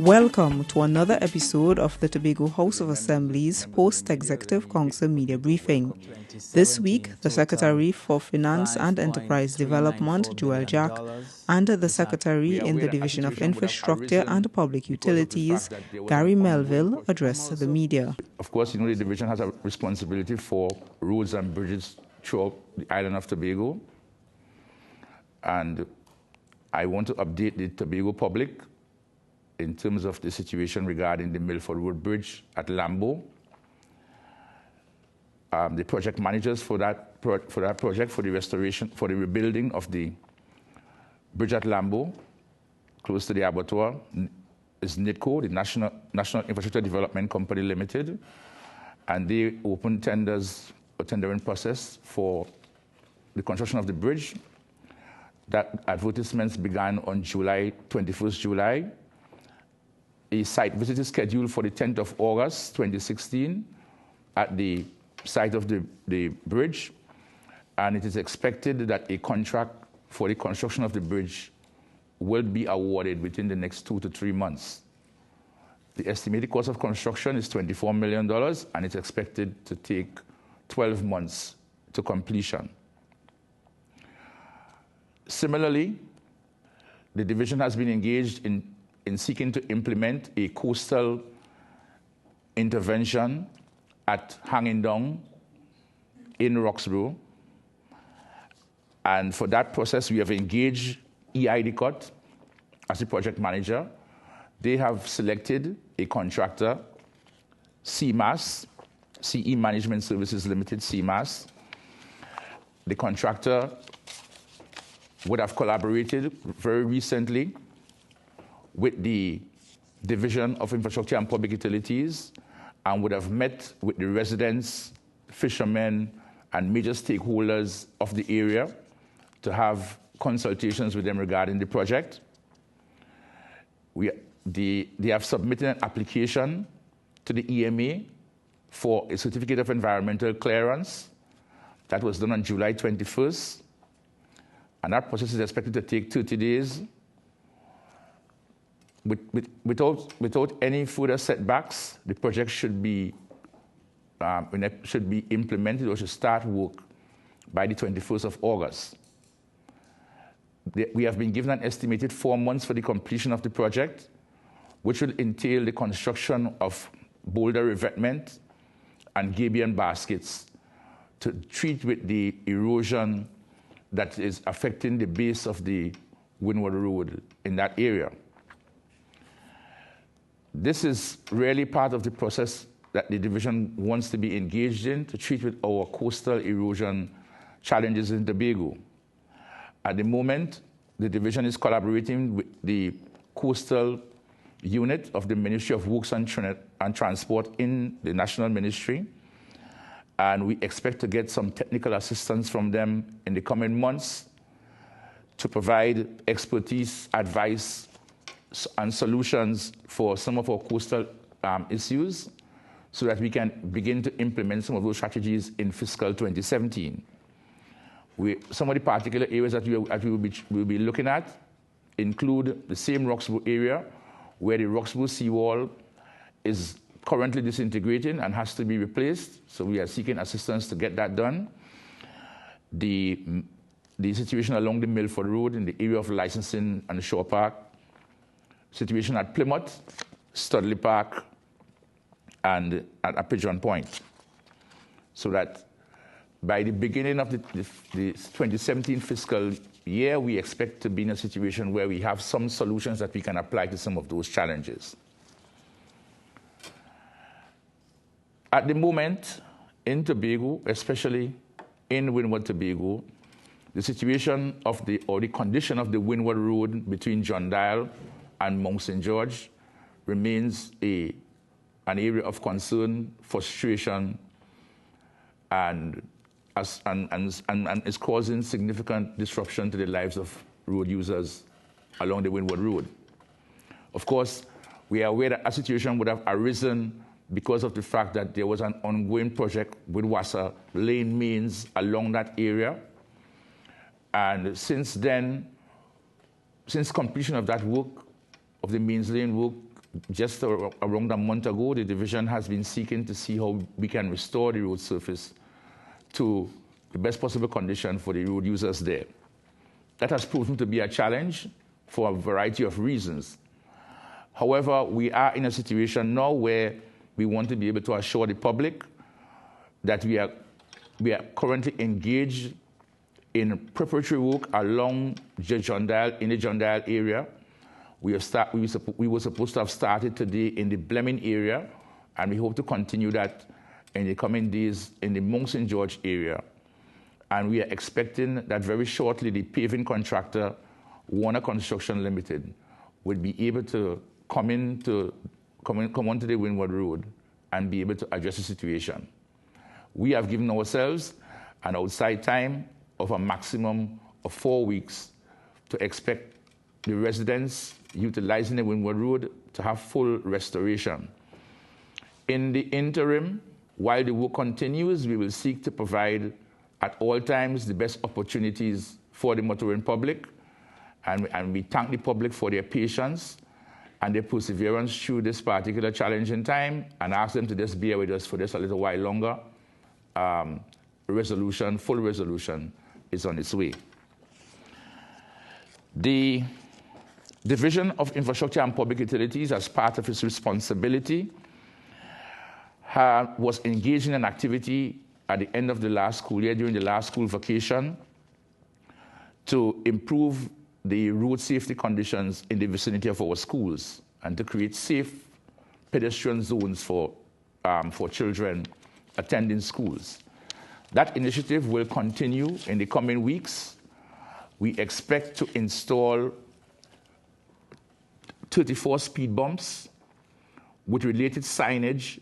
Welcome to another episode of the Tobago House of Assembly's Post-Executive Council Media Briefing. This week, the Secretary for Finance and Enterprise Development, Joel Jack, and the Secretary in the Division of Infrastructure and Public Utilities, Gary Melville, addressed the media. Of course, the division has a responsibility for roads and bridges throughout the island of Tobago. And I want to update the Tobago public in terms of the situation regarding the Milford Road Bridge at Lambo. The project managers for that project, for the restoration, for the rebuilding of the bridge at Lambo, close to the abattoir, is NITCO, the National Infrastructure Development Company Limited, and they opened tenders, a tendering process for the construction of the bridge. That advertisements began on 21st July. A site visit is scheduled for the 10th of August, 2016, at the site of the bridge, and it is expected that a contract for the construction of the bridge will be awarded within the next 2 to 3 months. The estimated cost of construction is $24 million, and it's expected to take 12 months to completion. Similarly, the division has been engaged in seeking to implement a coastal intervention at Hanging Down in Roxborough. And for that process, we have engaged EIDCOT as the project manager. They have selected a contractor, CMAS, CE Management Services Limited, CMAS. The contractor would have collaborated very recently with the Division of Infrastructure and Public Utilities and would have met with the residents, fishermen, and major stakeholders of the area to have consultations with them regarding the project. They have submitted an application to the EMA for a certificate of environmental clearance. That was done on July 21st. And that process is expected to take 30 days. Without any further setbacks, the project should be implemented or should start work by the 21st of August. We have been given an estimated 4 months for the completion of the project, which will entail the construction of boulder revetment and gabion baskets to treat with the erosion that is affecting the base of the Windward Road in that area. This is really part of the process that the division wants to be engaged in to treat with our coastal erosion challenges in Tobago. At the moment, the division is collaborating with the coastal unit of the Ministry of Works and Transport in the National Ministry, and we expect to get some technical assistance from them in the coming months to provide expertise, advice, and solutions for some of our coastal issues so that we can begin to implement some of those strategies in fiscal 2017. Some of the particular areas that we will be looking at include the same Roxborough area where the Roxborough seawall is currently disintegrating and has to be replaced, so we are seeking assistance to get that done. The situation along the Milford Road in the area of licensing and Shore Park, situation at Plymouth, Studley Park, and at Pigeon Point, so that by the beginning of the 2017 fiscal year, we expect to be in a situation where we have some solutions that we can apply to some of those challenges. At the moment, in Tobago, especially in Windward Tobago, the situation of the condition of the Windward Road between John Dial and Mount St. George remains an area of concern, frustration, and is causing significant disruption to the lives of road users along the Windward Road. Of course, we are aware that a situation would have arisen because of the fact that there was an ongoing project with WASA laying mains along that area. And since then, since completion of that work, of the mains laying work, just around a month ago, the division has been seeking to see how we can restore the road surface to the best possible condition for the road users there. That has proven to be a challenge for a variety of reasons. However, we are in a situation now where we want to be able to assure the public that we are currently engaged in preparatory work along John Dial, in the John Dial area. We were supposed to have started today in the Bleming area, and we hope to continue that in the coming days in the Mount St. George area. And we are expecting that very shortly the paving contractor, Warner Construction Limited, will be able to come onto the Windward Road and be able to address the situation. We have given ourselves an outside time of a maximum of 4 weeks to expect the residents utilizing the Windward Road to have full restoration. In the interim, while the work continues, we will seek to provide at all times the best opportunities for the motoring public, and we thank the public for their patience and their perseverance through this particular challenging time, and ask them to just bear with us for just a little while longer. Full resolution is on its way. The Division of Infrastructure and Public Utilities, as part of its responsibility, was engaged in an activity at the end of the last school year, during the last school vacation, to improve the road safety conditions in the vicinity of our schools and to create safe pedestrian zones for children attending schools. That initiative will continue in the coming weeks. We expect to install 34 speed bumps with related signage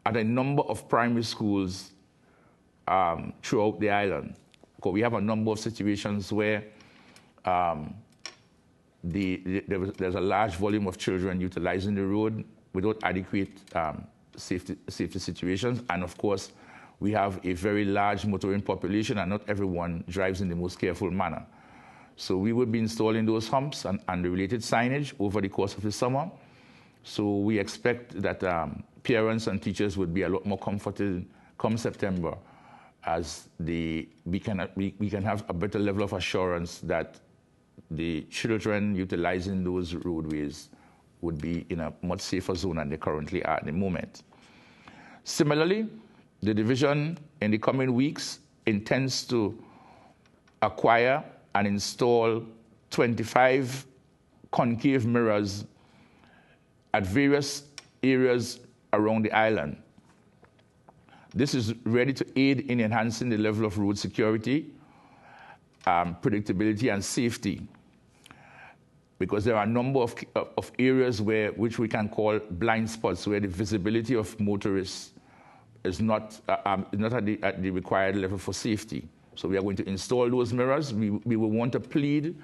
at a number of primary schools throughout the island. Because we have a number of situations where there's a large volume of children utilizing the road without adequate safety situations. And of course, we have a very large motoring population, and not everyone drives in the most careful manner. So we will be installing those humps and the related signage over the course of the summer. So we expect that parents and teachers would be a lot more comforted come September, as we can have a better level of assurance that the children utilizing those roadways would be in a much safer zone than they currently are at the moment. Similarly, the division in the coming weeks intends to acquire and install 25 concave mirrors at various areas around the island. This is ready to aid in enhancing the level of road security, predictability, and safety, because there are a number of areas which we can call blind spots, where the visibility of motorists is not at the required level for safety. So we are going to install those mirrors. We will want to plead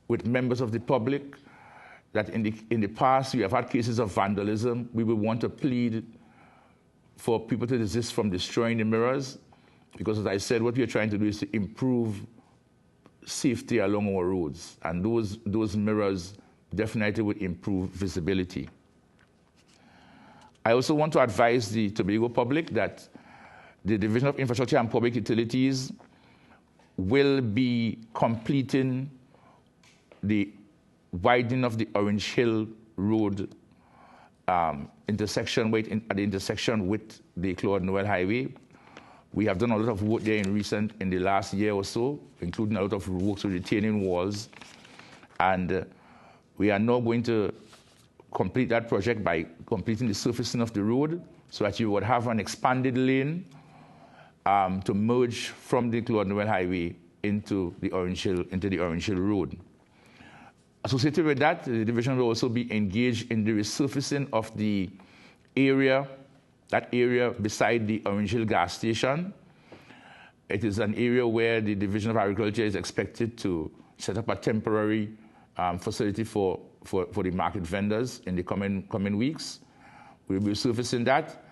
with members of the public that in the past we have had cases of vandalism. We will want to plead for people to desist from destroying the mirrors, because as I said, what we are trying to do is to improve safety along our roads, and those mirrors definitely would improve visibility. I also want to advise the Tobago public that the Division of Infrastructure and Public Utilities will be completing the widening of the Orange Hill Road intersection at the intersection with the Claude Noel Highway. We have done a lot of work there in the last year or so, including a lot of work with retaining walls. And we are now going to complete that project by completing the surfacing of the road, so that you would have an expanded lane to merge from the Claude Noel Highway into the Orange Hill Road. Associated with that, the division will also be engaged in the resurfacing of the area, that area beside the Orange Hill gas station. It is an area where the Division of Agriculture is expected to set up a temporary facility for the market vendors in the coming weeks. We'll be resurfacing that.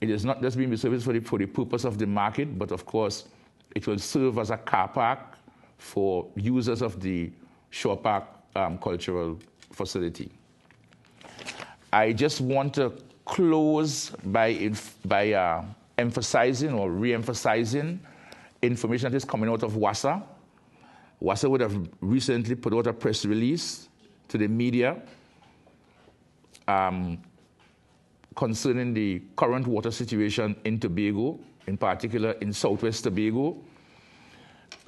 It is not just being resurfaced for the purpose of the market, but of course, it will serve as a car park for users of the Shore Park cultural facility. I just want to close by emphasizing or re-emphasizing information that is coming out of WASA. WASA would have recently put out a press release to the media concerning the current water situation in Tobago, in particular in Southwest Tobago.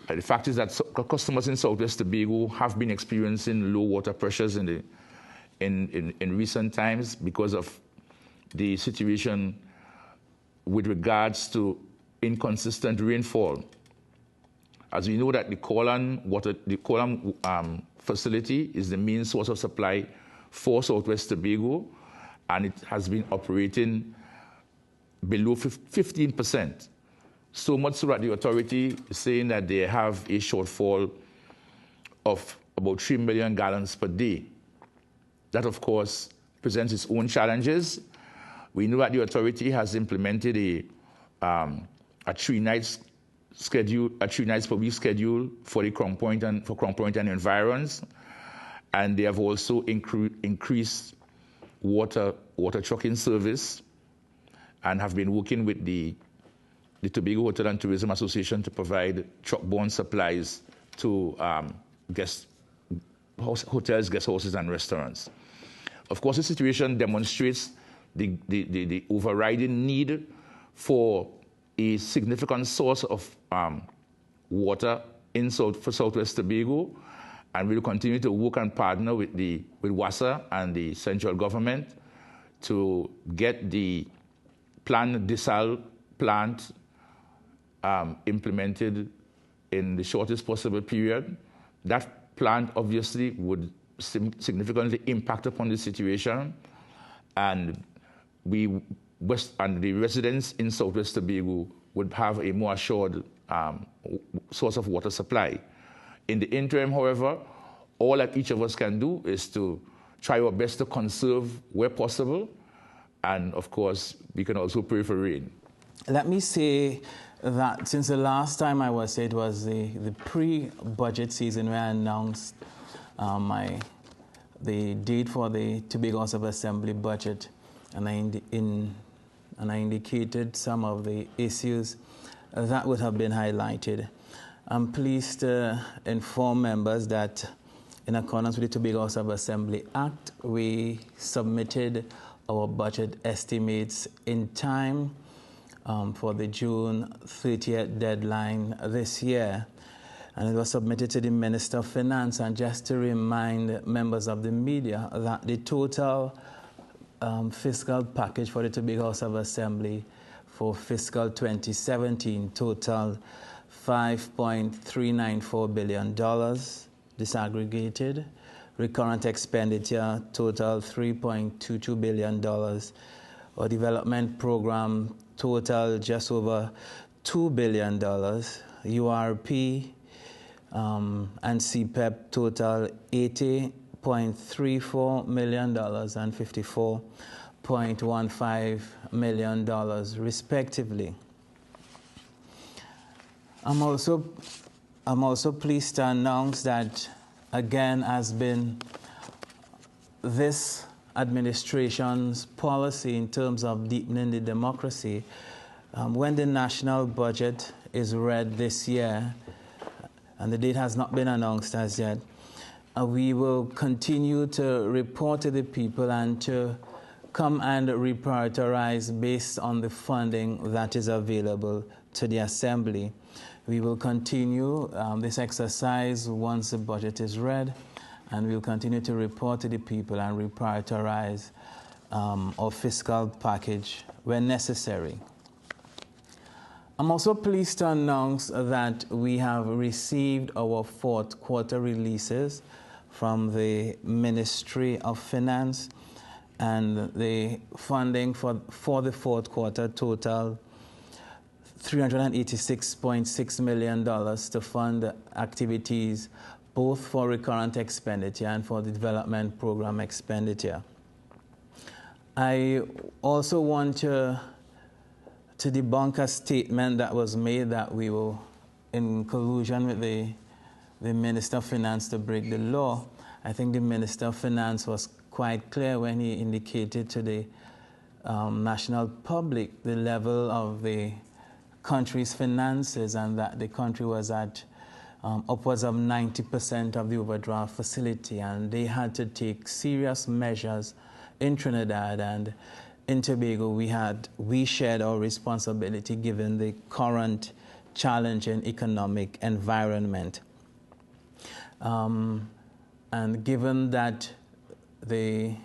The fact is that customers in Southwest Tobago have been experiencing low water pressures in recent times because of the situation with regards to inconsistent rainfall. As we know that the Colam facility is the main source of supply for Southwest Tobago, and it has been operating below 15%. So much so that the authority is saying that they have a shortfall of about 3 million gallons per day. That, of course, presents its own challenges. We know that the authority has implemented a 3 nights schedule, a 3 nights per week schedule for the Crown Point and environs, and they have also increased water trucking service, and have been working with the Tobago Hotel and Tourism Association to provide truck-borne supplies to hotels, guest houses, and restaurants. Of course, the situation demonstrates the overriding need for a significant source of water for Southwest Tobago, and we'll continue to work and partner with WASA and the central government to get the planned desal plant implemented in the shortest possible period. That plant obviously would significantly impact upon the situation, and the residents in Southwest Tobago would have a more assured source of water supply. In the interim, however, all that each of us can do is to try our best to conserve where possible, and of course, we can also pray for rain. Let me say that since the last time I was here, it was the pre-budget season where I announced the date for the Tobago House of Assembly budget, and I indicated some of the issues that would have been highlighted. I'm pleased to inform members that in accordance with the Tobago House of Assembly Act, we submitted our budget estimates in time for the June 30th deadline this year, and it was submitted to the Minister of Finance. And just to remind members of the media that the total fiscal package for the Tobago House of Assembly for fiscal 2017 totaled $5.394 billion disaggregated. Recurrent expenditure totaled $3.22 billion. Our development program totaled just over $2 billion. URP and CPEP total $80.34 million and $54.15 million, respectively. I'm also pleased to announce that, again, has been this administration's policy in terms of deepening the democracy. When the national budget is read this year, and the date has not been announced as yet, we will continue to report to the people and to come and reprioritize based on the funding that is available to the Assembly. We will continue this exercise once the budget is read, and we'll continue to report to the people and reprioritize our fiscal package when necessary. I'm also pleased to announce that we have received our fourth quarter releases from the Ministry of Finance, and the funding for the fourth quarter total $386.6 million to fund activities both for recurrent expenditure and for the development program expenditure. I also want to debunk a statement that was made that we were in collusion with the Minister of Finance to break the law. I think the Minister of Finance was quite clear when he indicated to the national public the level of the country's finances, and that the country was at upwards of 90% of the overdraft facility, and they had to take serious measures in Trinidad and in Tobago. We shared our responsibility given the current challenging economic environment. And given that the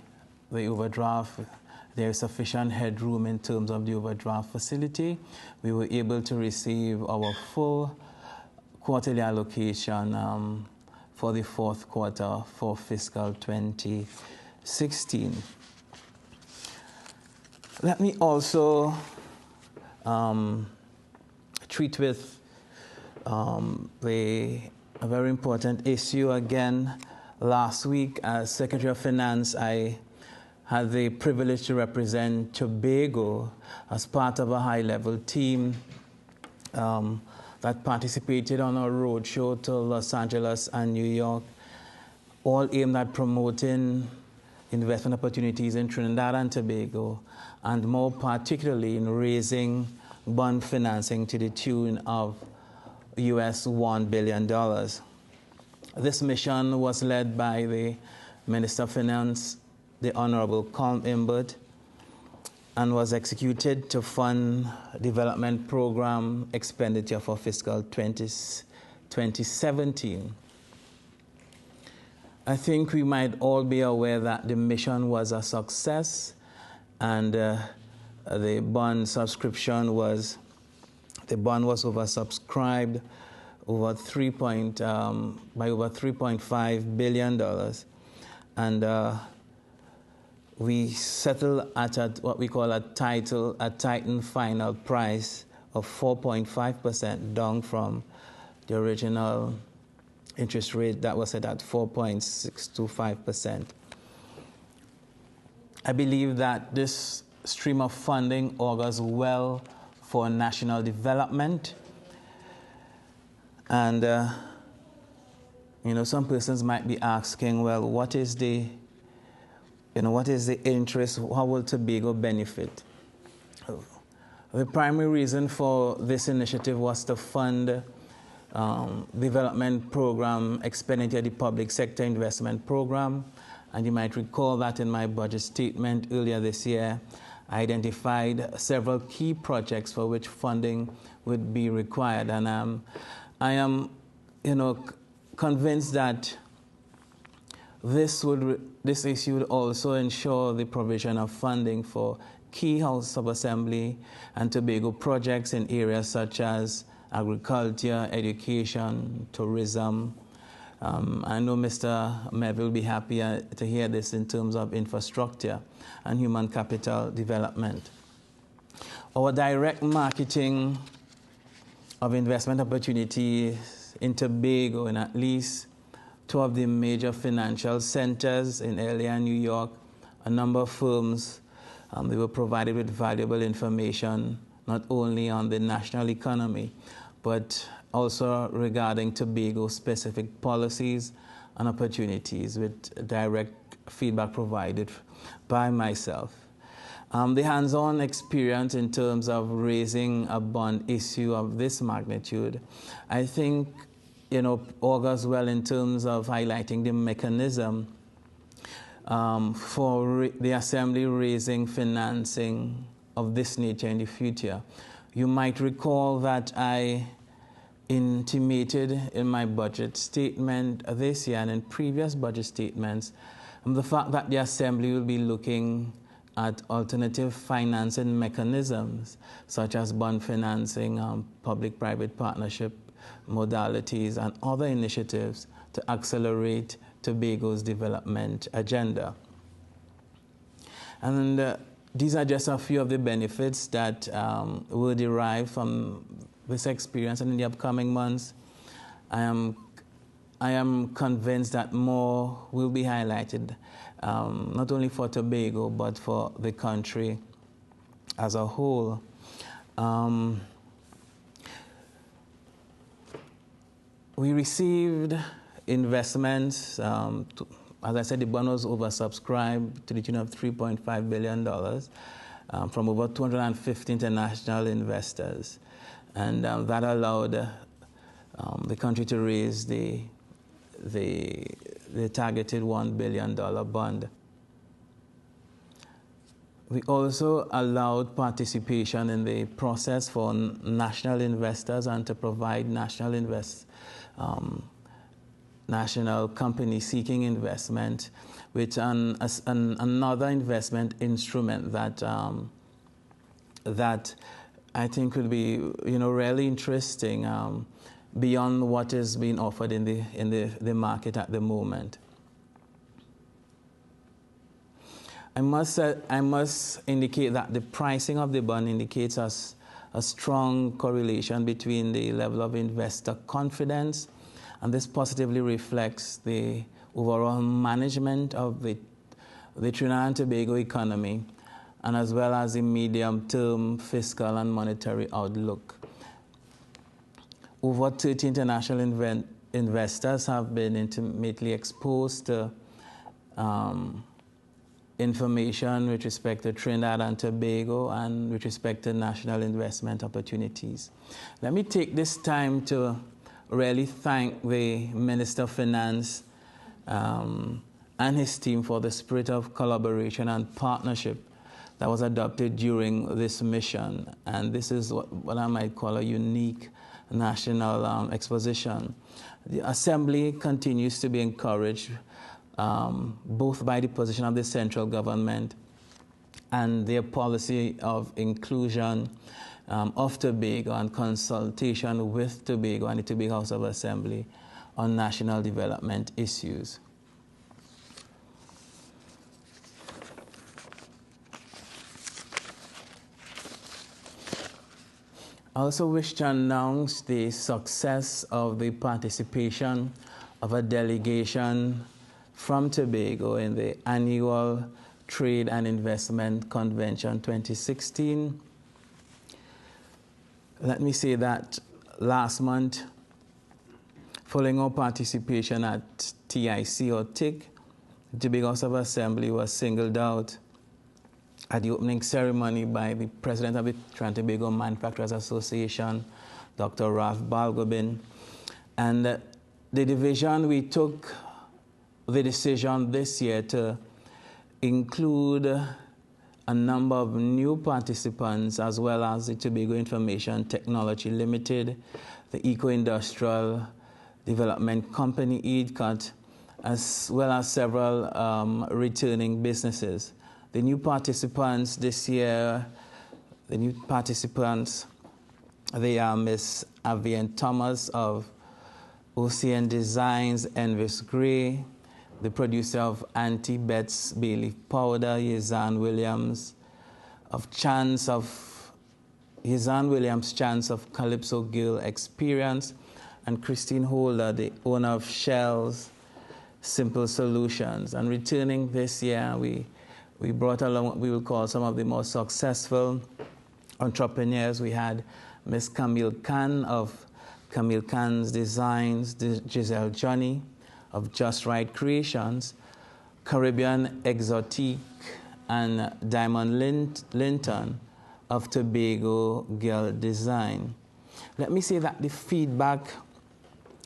overdraft, there is sufficient headroom in terms of the overdraft facility, we were able to receive our full quarterly allocation for the fourth quarter for fiscal 2016. Let me also treat with a very important issue again. Last week, as Secretary of Finance, I had the privilege to represent Tobago as part of a high-level team that participated on a roadshow to Los Angeles and New York, all aimed at promoting investment opportunities in Trinidad and Tobago, and more particularly in raising bond financing to the tune of US $1 billion. This mission was led by the Minister of Finance, the Honorable Colm Imbert, and was executed to fund development program expenditure for fiscal 2017. I think we might all be aware that the mission was a success, and the bond was oversubscribed by over $3.5 billion, and we settled at what we call a tightened final price of 4.5%, down from the original interest rate that was set at 4.625%. I believe that this stream of funding augurs well for national development. And, some persons might be asking, well, what is the interest? How will Tobago benefit? The primary reason for this initiative was to fund development program expenditure, the public sector investment program. And you might recall that in my budget statement earlier this year, I identified several key projects for which funding would be required. And I am, convinced that this issue would also ensure the provision of funding for key House of Assembly and Tobago projects in areas such as agriculture, education, tourism. I know Mr. Melville will be happy to hear this in terms of infrastructure and human capital development. Our direct marketing of investment opportunities in Tobago, in at least two of the major financial centers in LA and New York, a number of firms, they were provided with valuable information, not only on the national economy, but also regarding Tobago-specific policies and opportunities, with direct feedback provided by myself. The hands-on experience in terms of raising a bond issue of this magnitude, I think, augurs well in terms of highlighting the mechanism for the Assembly raising financing of this nature in the future. You might recall that I intimated in my budget statement this year and in previous budget statements the fact that the Assembly will be looking at alternative financing mechanisms such as bond financing, public-private partnership modalities, and other initiatives to accelerate Tobago's development agenda. And these are just a few of the benefits that will derive from this experience, and in the upcoming months, I am convinced that more will be highlighted, not only for Tobago, but for the country as a whole. We received investments as I said, the bond was oversubscribed to the tune of $3.5 billion from over 250 international investors. And that allowed the country to raise the targeted $1 billion bond. We also allowed participation in the process for national investors and to provide national companies seeking investment with another investment instrument that that I think would be really interesting beyond what is being offered in the market at the moment. I must indicate that the pricing of the bond indicates us a strong correlation between the level of investor confidence, and this positively reflects the overall management of the Trinidad and Tobago economy, and as well as the medium-term fiscal and monetary outlook. Over 30 international investors have been intimately exposed to information with respect to Trinidad and Tobago and with respect to national investment opportunities. Let me take this time to really thank the Minister of Finance and his team for the spirit of collaboration and partnership that was adopted during this mission. And this is what I might call a unique national exposition. The Assembly continues to be encouraged both by the position of the central government and their policy of inclusion of Tobago and consultation with Tobago and the Tobago House of Assembly on national development issues. I also wish to announce the success of the participation of a delegation from Tobago in the annual Trade and Investment Convention 2016. Let me say that last month, following our participation at TIC or TIC, the Tobago House of Assembly was singled out at the opening ceremony by the President of the Trinidad and Tobago Manufacturers Association, Dr. Ralph Balgobin. And the division, we took the decision this year to include a number of new participants, as well as the Tobago Information Technology Limited, the Eco-Industrial Development Company, EIDCOT, as well as several returning businesses. The new participants this year, they are Ms. Avian Thomas of OCN Designs, Envis Gray, the producer of Anti-Betts Bay Leaf Powder, Yazan Williams Chance of Calypso Girl Experience, and Christine Holder, the owner of Shell's Simple Solutions. And returning this year, we brought along what we will call some of the most successful entrepreneurs. We had Ms. Camille Khan of Camille Khan's Designs, Giselle Johnny of Just Right Creations, Caribbean Exotique, and Diamond Linton of Tobago Girl Design. Let me say that the feedback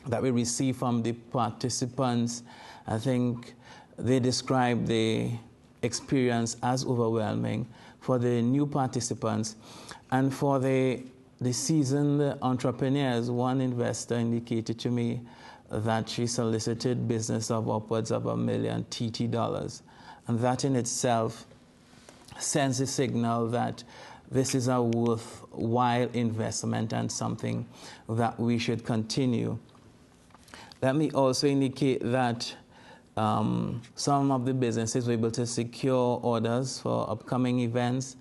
that we received from the participants, I think they described the experience as overwhelming. For the new participants and for the seasoned entrepreneurs, one investor indicated to me that she solicited business of upwards of $1 million TT dollars. And that in itself sends a signal that this is a worthwhile investment and something that we should continue. Let me also indicate that some of the businesses were able to secure orders for upcoming events,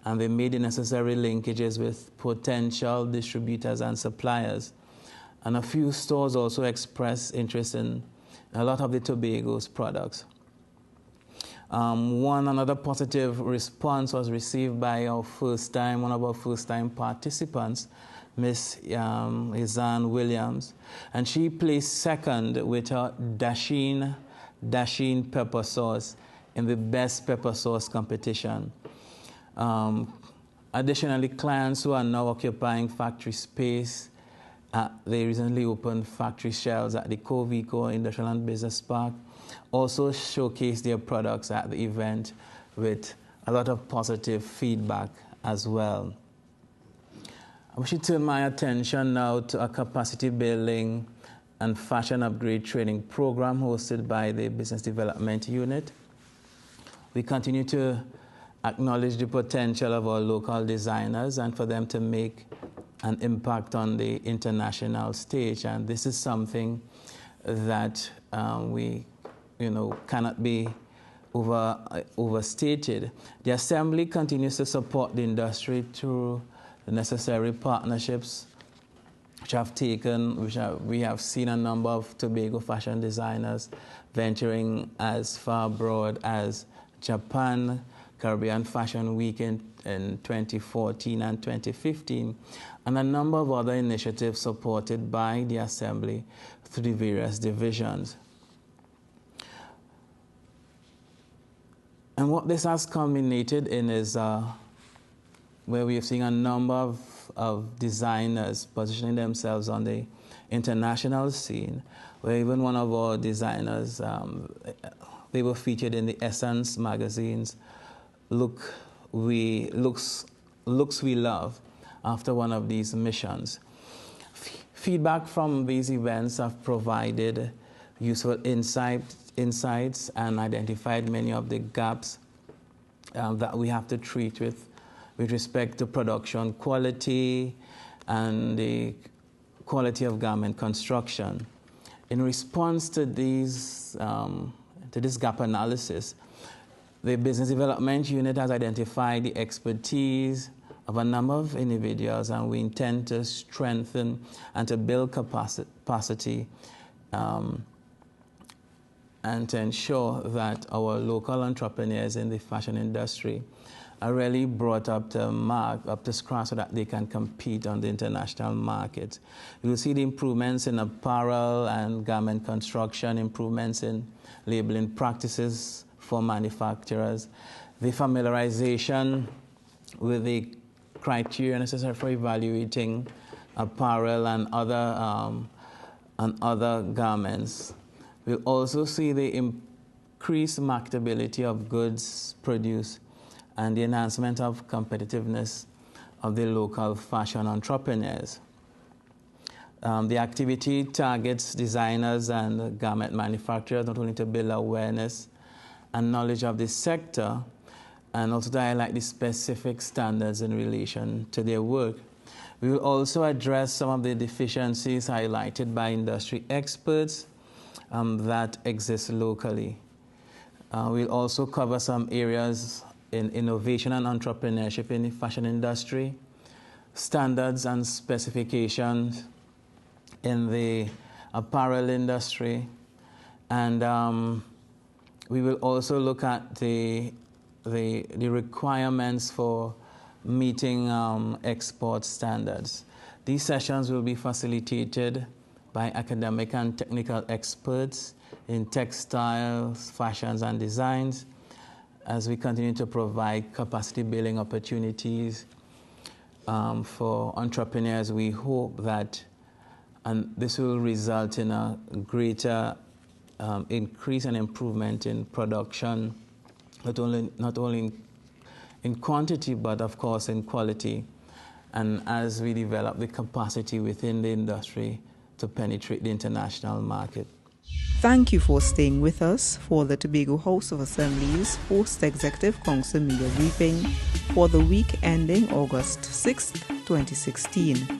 and they made the necessary linkages with potential distributors and suppliers. And a few stores also expressed interest in a lot of the Tobago's products. Another positive response was received by one of our first-time participants, Miss Yazan Williams, and she placed second with her Dasheen Dasheen pepper sauce in the best pepper sauce competition. Additionally, clients who are now occupying factory space at the recently opened factory shelves at the Covico Industrial and Business Park also showcased their products at the event with a lot of positive feedback as well. I wish to turn my attention now to a capacity building and fashion upgrade training program hosted by the Business Development Unit. We continue to acknowledge the potential of our local designers and for them to make an impact on the international stage. And this is something that we cannot be overstated. The Assembly continues to support the industry through the necessary partnerships we have seen a number of Tobago fashion designers venturing as far abroad as Japan, Caribbean Fashion Week in 2014 and 2015, and a number of other initiatives supported by the Assembly through the various divisions. And what this has culminated in is where we have seen a number of designers positioning themselves on the international scene, where even one of our designers, they were featured in the Essence magazine's Looks We Love after one of these missions. Feedback from these events have provided useful insights and identified many of the gaps that we have to treat with respect to production quality and the quality of garment construction. In response to this gap analysis, the Business Development Unit has identified the expertise of a number of individuals, and we intend to strengthen and to build capacity and to ensure that our local entrepreneurs in the fashion industry are really brought up to scratch so that they can compete on the international market. You will see the improvements in apparel and garment construction, improvements in labeling practices for manufacturers, the familiarization with the criteria necessary for evaluating apparel and other garments. We'll also see the increased marketability of goods produced and the enhancement of competitiveness of the local fashion entrepreneurs. The activity targets designers and garment manufacturers not only to build awareness and knowledge of this sector, and also to highlight the specific standards in relation to their work. We will also address some of the deficiencies highlighted by industry experts that exist locally. We'll also cover some areas in innovation and entrepreneurship in the fashion industry, standards and specifications in the apparel industry, and we will also look at the requirements for meeting export standards. These sessions will be facilitated by academic and technical experts in textiles, fashions, and designs, as we continue to provide capacity building opportunities for entrepreneurs. We hope that this will result in a greater increase and improvement in production, not only in quantity, but of course in quality, and as we develop the capacity within the industry to penetrate the international market. Thank you for staying with us for the Tobago House of Assembly's Post-Executive Council Media Briefing for the week ending August 6, 2016.